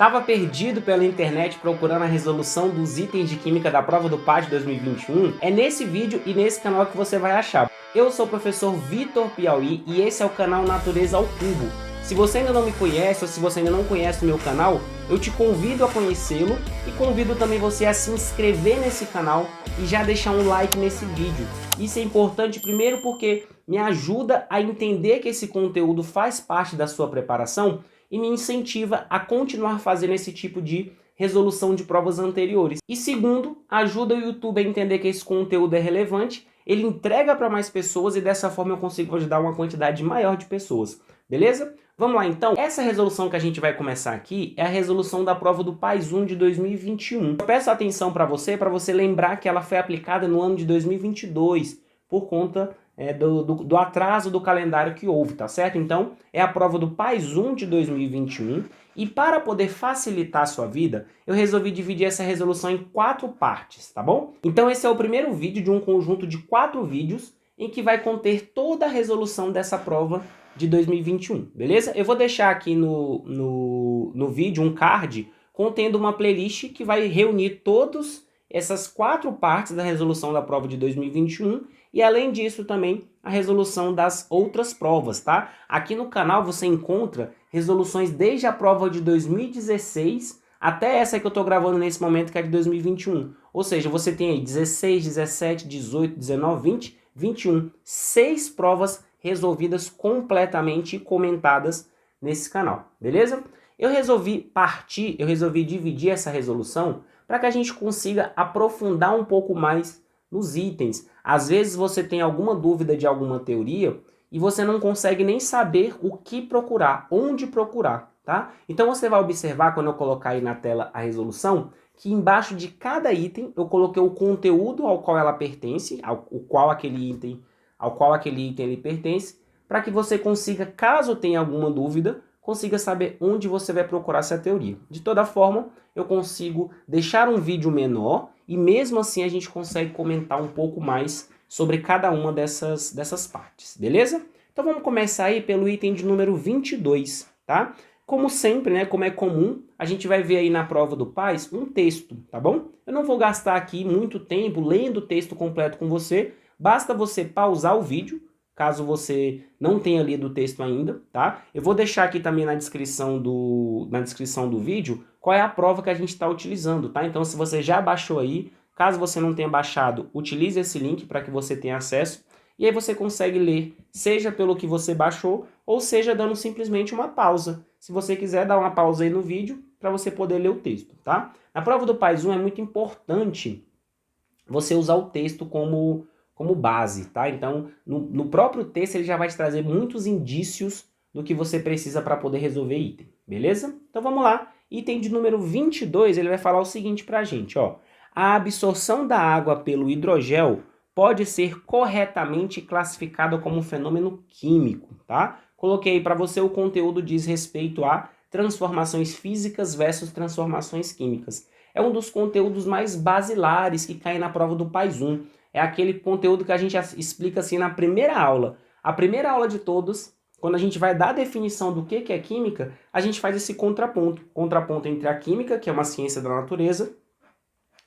Tava perdido pela internet procurando a resolução dos itens de química da prova do PAS de 2021? É nesse vídeo e nesse canal que você vai achar. Eu sou o professor Vitor Piauí e esse é o canal Natureza ao Cubo. Se você ainda não me conhece ou se você ainda não conhece o meu canal, eu te convido a conhecê-lo e convido também você a se inscrever nesse canal e já deixar um like nesse vídeo. Isso é importante primeiro porque me ajuda a entender que esse conteúdo faz parte da sua preparação e me incentiva a continuar fazendo esse tipo de resolução de provas anteriores. E segundo, ajuda o YouTube a entender que esse conteúdo é relevante, ele entrega para mais pessoas e dessa forma eu consigo ajudar uma quantidade maior de pessoas. Beleza? Vamos lá então. Essa resolução que a gente vai começar aqui é a resolução da prova do PAS 1 de 2021. Eu peço atenção para você lembrar que ela foi aplicada no ano de 2022 por conta do atraso do calendário que houve, tá certo? Então, é a prova do PAS 1 de 2021 e para poder facilitar a sua vida, eu resolvi dividir essa resolução em 4 partes, tá bom? Então esse é o primeiro vídeo de um conjunto de 4 vídeos em que vai conter toda a resolução dessa prova de 2021, beleza? Eu vou deixar aqui no vídeo um card contendo uma playlist que vai reunir todas essas 4 partes da resolução da prova de 2021 e além disso também a resolução das outras provas, tá? Aqui no canal você encontra resoluções desde a prova de 2016 até essa que eu tô gravando nesse momento que é de 2021. Ou seja, você tem aí 16, 17, 18, 19, 20, 21, 6 provas resolvidas completamente e comentadas nesse canal, beleza? Eu resolvi dividir essa resolução para que a gente consiga aprofundar um pouco mais nos itens. Às vezes você tem alguma dúvida de alguma teoria e você não consegue nem saber o que procurar, onde procurar, tá? Então você vai observar quando eu colocar aí na tela a resolução, que embaixo de cada item eu coloquei o conteúdo ao qual ela pertence, ao qual aquele item ele pertence, para que você consiga, caso tenha alguma dúvida, consiga saber onde você vai procurar essa teoria. De toda forma, eu consigo deixar um vídeo menor e mesmo assim a gente consegue comentar um pouco mais sobre cada uma dessas partes, beleza? Então vamos começar aí pelo item de número 22, tá? Como sempre, né, como é comum, a gente vai ver aí na prova do PAS um texto, tá bom? Eu não vou gastar aqui muito tempo lendo o texto completo com você, basta você pausar o vídeo, caso você não tenha lido o texto ainda, tá? Eu vou deixar aqui também na descrição do vídeo qual é a prova que a gente está utilizando, tá? Então, se você já baixou aí, caso você não tenha baixado, utilize esse link para que você tenha acesso. E aí você consegue ler, seja pelo que você baixou, ou seja dando simplesmente uma pausa. Se você quiser dar uma pausa aí no vídeo, para você poder ler o texto, tá? Na prova do PAS 1 é muito importante você usar o texto como base, tá? Então, no próprio texto ele já vai te trazer muitos indícios do que você precisa para poder resolver item, beleza? Então vamos lá, item de número 22, ele vai falar o seguinte pra gente, ó. A absorção da água pelo hidrogel pode ser corretamente classificada como um fenômeno químico, tá? Coloquei para você o conteúdo diz respeito a transformações físicas versus transformações químicas. É um dos conteúdos mais basilares que cai na prova do PAS 1. É aquele conteúdo que a gente explica assim na primeira aula. A primeira aula de todos, quando a gente vai dar a definição do que é química, a gente faz esse contraponto. Contraponto entre a química, que é uma ciência da natureza,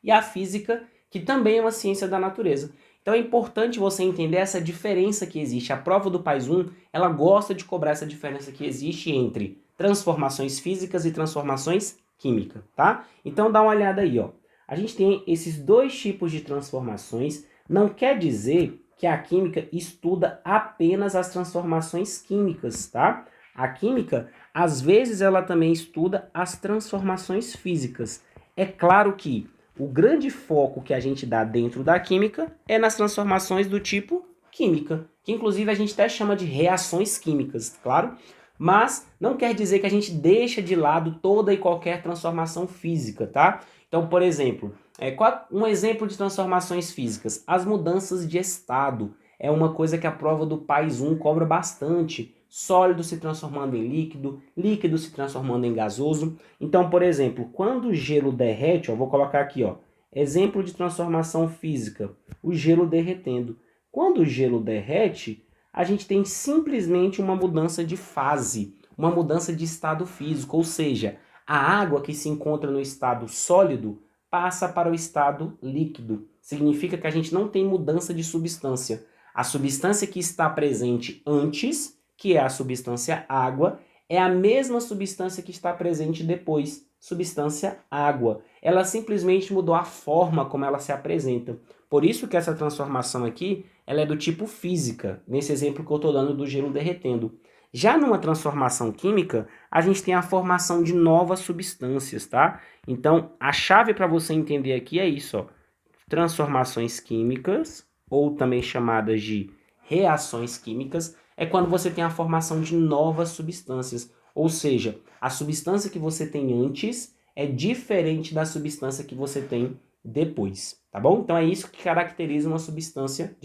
e a física, que também é uma ciência da natureza. Então é importante você entender essa diferença que existe. A prova do PAS 1, ela gosta de cobrar essa diferença que existe entre transformações físicas e transformações químicas, tá? Então dá uma olhada aí, ó. A gente tem esses dois tipos de transformações, não quer dizer que a química estuda apenas as transformações químicas, tá? A química, às vezes, ela também estuda as transformações físicas. É claro que o grande foco que a gente dá dentro da química é nas transformações do tipo química, que inclusive a gente até chama de reações químicas, claro? Mas não quer dizer que a gente deixa de lado toda e qualquer transformação física, tá? Então, por exemplo, um exemplo de transformações físicas, as mudanças de estado. É uma coisa que a prova do PAS 1 cobra bastante. Sólido se transformando em líquido, líquido se transformando em gasoso. Então, por exemplo, quando o gelo derrete, ó, vou colocar aqui, ó, exemplo de transformação física, o gelo derretendo. Quando o gelo derrete, a gente tem simplesmente uma mudança de fase, uma mudança de estado físico, ou seja, A água que se encontra no estado sólido passa para o estado líquido. Significa que a gente não tem mudança de substância. A substância que está presente antes, que é a substância água, é a mesma substância que está presente depois, substância água. Ela simplesmente mudou a forma como ela se apresenta. Por isso que essa transformação aqui, ela é do tipo física, nesse exemplo que eu estou dando do gelo derretendo. Já numa transformação química, a gente tem a formação de novas substâncias, tá? Então, a chave para você entender aqui é isso, ó. Transformações químicas, ou também chamadas de reações químicas, é quando você tem a formação de novas substâncias. Ou seja, a substância que você tem antes é diferente da substância que você tem depois, tá bom? Então é isso que caracteriza uma substância,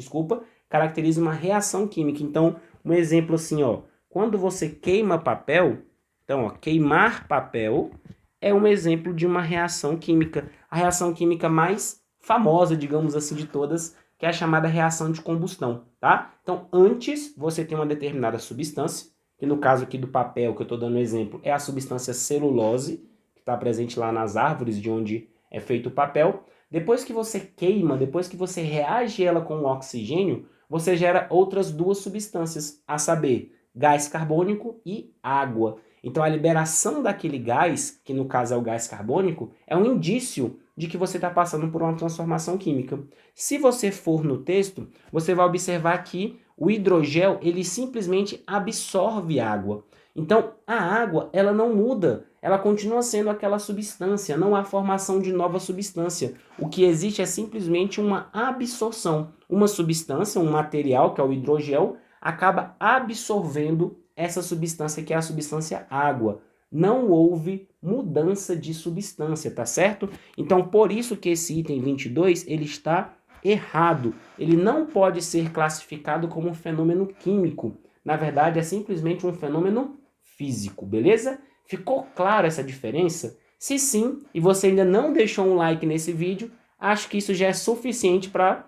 caracteriza uma reação química. Então, um exemplo assim, ó, quando você queima papel, então, ó, queimar papel é um exemplo de uma reação química. A reação química mais famosa, digamos assim, de todas, que é a chamada reação de combustão, tá? Então, antes você tem uma determinada substância, que no caso aqui do papel, que eu estou dando exemplo, é a substância celulose, que está presente lá nas árvores de onde é feito o papel. Depois que você queima, depois que você reage ela com o oxigênio, você gera outras duas substâncias, a saber, gás carbônico e água. Então, a liberação daquele gás, que no caso é o gás carbônico, é um indício de que você está passando por uma transformação química. Se você for no texto, você vai observar que o hidrogel, ele simplesmente absorve água. Então, a água, ela não muda, ela continua sendo aquela substância, não há formação de nova substância. O que existe é simplesmente uma absorção. Uma substância, um material, que é o hidrogel, acaba absorvendo essa substância que é a substância água. Não houve mudança de substância, tá certo? Então, por isso que esse item 22, ele está errado. Ele não pode ser classificado como um fenômeno químico. Na verdade, é simplesmente um fenômeno físico, beleza? Ficou clara essa diferença? Se sim, e você ainda não deixou um like nesse vídeo, acho que isso já é suficiente para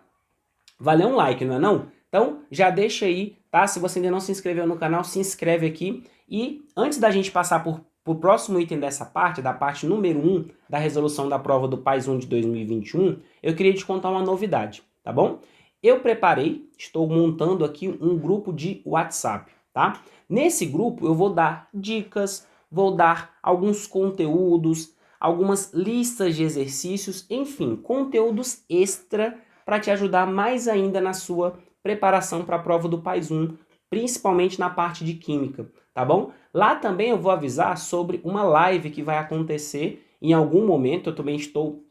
valer um like, não é não? Então, já deixa aí, tá? Se você ainda não se inscreveu no canal, se inscreve aqui. E antes da gente passar por o próximo item dessa parte, da parte número 1 da resolução da prova do PAS 1 de 2021, eu queria te contar uma novidade, tá bom? Eu preparei, estou montando aqui um grupo de WhatsApp, tá? Nesse grupo eu vou dar dicas, vou dar alguns conteúdos, algumas listas de exercícios, enfim, conteúdos extra para te ajudar mais ainda na sua preparação para a prova do PAS 1, principalmente na parte de química, tá bom? Lá também eu vou avisar sobre uma live que vai acontecer em algum momento. Eu também estou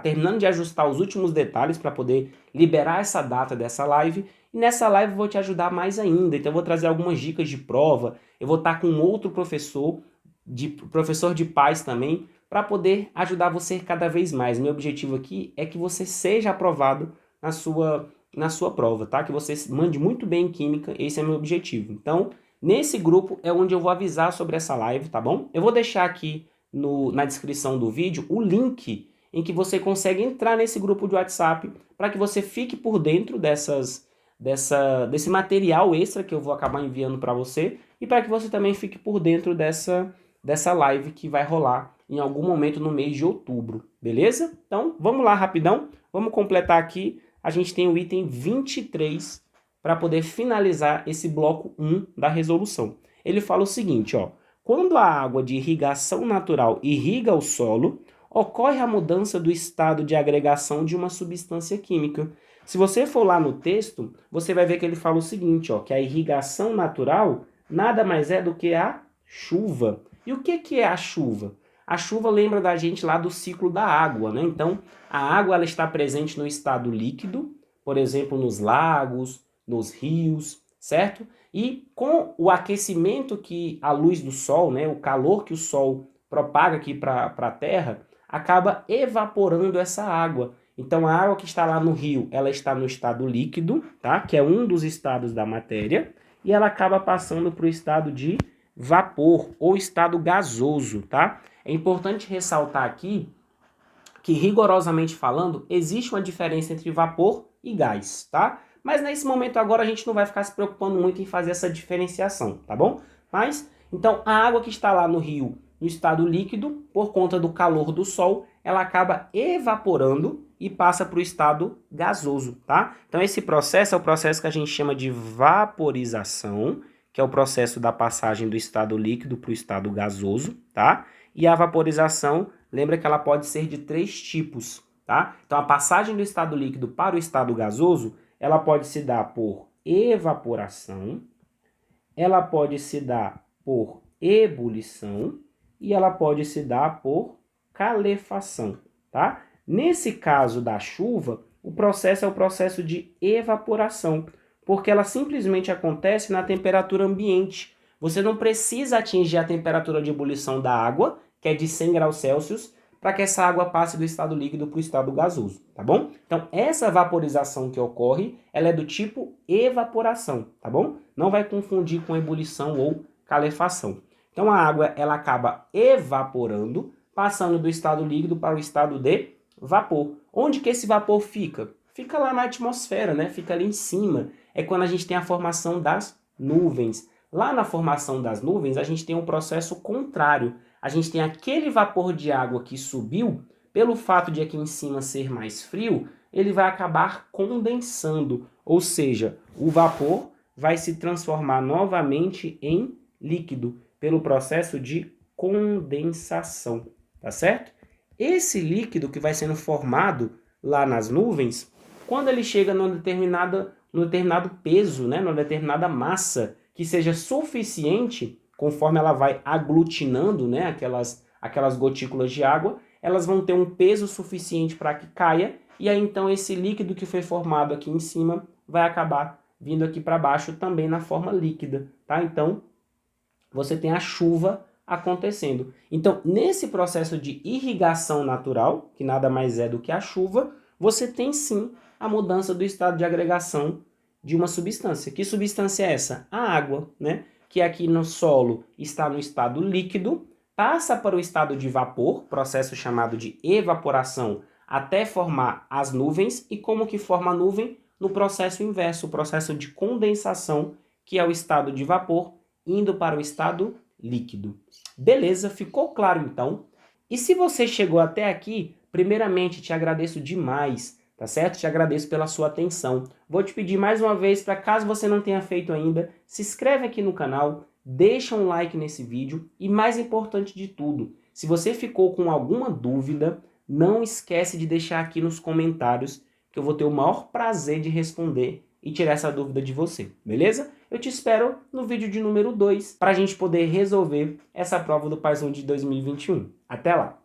terminando de ajustar os últimos detalhes para poder liberar essa data dessa live. E nessa live eu vou te ajudar mais ainda. Então eu vou trazer algumas dicas de prova. Eu vou estar com outro professor de PAS também, para poder ajudar você cada vez mais. Meu objetivo aqui é que você seja aprovado na sua prova, tá? Que você mande muito bem em química, esse é meu objetivo. Então, nesse grupo é onde eu vou avisar sobre essa live, tá bom? Eu vou deixar aqui na descrição do vídeo o link em que você consegue entrar nesse grupo de WhatsApp para que você fique por dentro desse material extra que eu vou acabar enviando para você e para que você também fique por dentro dessa live que vai rolar em algum momento no mês de outubro, beleza? Então, vamos lá rapidão, vamos completar aqui. A gente tem o item 23 para poder finalizar esse bloco 1 da resolução. Ele fala o seguinte, ó: quando a água de irrigação natural irriga o solo, ocorre a mudança do estado de agregação de uma substância química. Se você for lá no texto, você vai ver que ele fala o seguinte, ó, que a irrigação natural nada mais é do que a chuva. E o que é a chuva? A chuva lembra da gente lá do ciclo da água, né? Então, a água ela está presente no estado líquido, por exemplo, nos lagos, nos rios, certo? E com o aquecimento que a luz do sol, né, o calor que o sol propaga aqui para a terra, acaba evaporando essa água. Então, a água que está lá no rio, ela está no estado líquido, tá? Que é um dos estados da matéria, e ela acaba passando para o estado de vapor ou estado gasoso, tá? É importante ressaltar aqui que, rigorosamente falando, existe uma diferença entre vapor e gás, tá? Mas nesse momento agora a gente não vai ficar se preocupando muito em fazer essa diferenciação, tá bom? Mas, então, a água que está lá no rio no estado líquido, por conta do calor do Sol, ela acaba evaporando e passa para o estado gasoso, tá? Então esse processo é o processo que a gente chama de vaporização, que é o processo da passagem do estado líquido para o estado gasoso, tá? E a vaporização, lembra que ela pode ser de 3 tipos, tá? Então a passagem do estado líquido para o estado gasoso, ela pode se dar por evaporação, ela pode se dar por ebulição e ela pode se dar por calefação, tá? Nesse caso da chuva, o processo é o processo de evaporação, porque ela simplesmente acontece na temperatura ambiente. Você não precisa atingir a temperatura de ebulição da água, que é de 100 graus Celsius, para que essa água passe do estado líquido para o estado gasoso, tá bom? Então, essa vaporização que ocorre, ela é do tipo evaporação, tá bom? Não vai confundir com ebulição ou calefação. Então, a água, ela acaba evaporando, passando do estado líquido para o estado de vapor. Onde que esse vapor fica? Fica lá na atmosfera, né? Fica ali em cima. É quando a gente tem a formação das nuvens. Lá na formação das nuvens, a gente tem um processo contrário. A gente tem aquele vapor de água que subiu, pelo fato de aqui em cima ser mais frio, ele vai acabar condensando. Ou seja, o vapor vai se transformar novamente em líquido, pelo processo de condensação, tá certo? Esse líquido que vai sendo formado lá nas nuvens, quando ele chega num determinado peso, né, numa determinada massa, que seja suficiente, conforme ela vai aglutinando, né, aquelas gotículas de água, elas vão ter um peso suficiente para que caia, e aí então esse líquido que foi formado aqui em cima vai acabar vindo aqui para baixo também na forma líquida, tá? Então, você tem a chuva acontecendo. Então, nesse processo de irrigação natural, que nada mais é do que a chuva, você tem sim a mudança do estado de agregação de uma substância. Que substância é essa? A água, né? Que aqui no solo está no estado líquido, passa para o estado de vapor, processo chamado de evaporação, até formar as nuvens. E como que forma a nuvem? No processo inverso, o processo de condensação, que é o estado de vapor, indo para o estado líquido. Beleza? Ficou claro então? E se você chegou até aqui, primeiramente te agradeço demais, tá certo? Te agradeço pela sua atenção. Vou te pedir mais uma vez, para caso você não tenha feito ainda, se inscreve aqui no canal, deixa um like nesse vídeo e mais importante de tudo, se você ficou com alguma dúvida, não esquece de deixar aqui nos comentários que eu vou ter o maior prazer de responder e tirar essa dúvida de você, beleza? Eu te espero no vídeo de número 2 para a gente poder resolver essa prova do PAIS 1 de 2021. Até lá!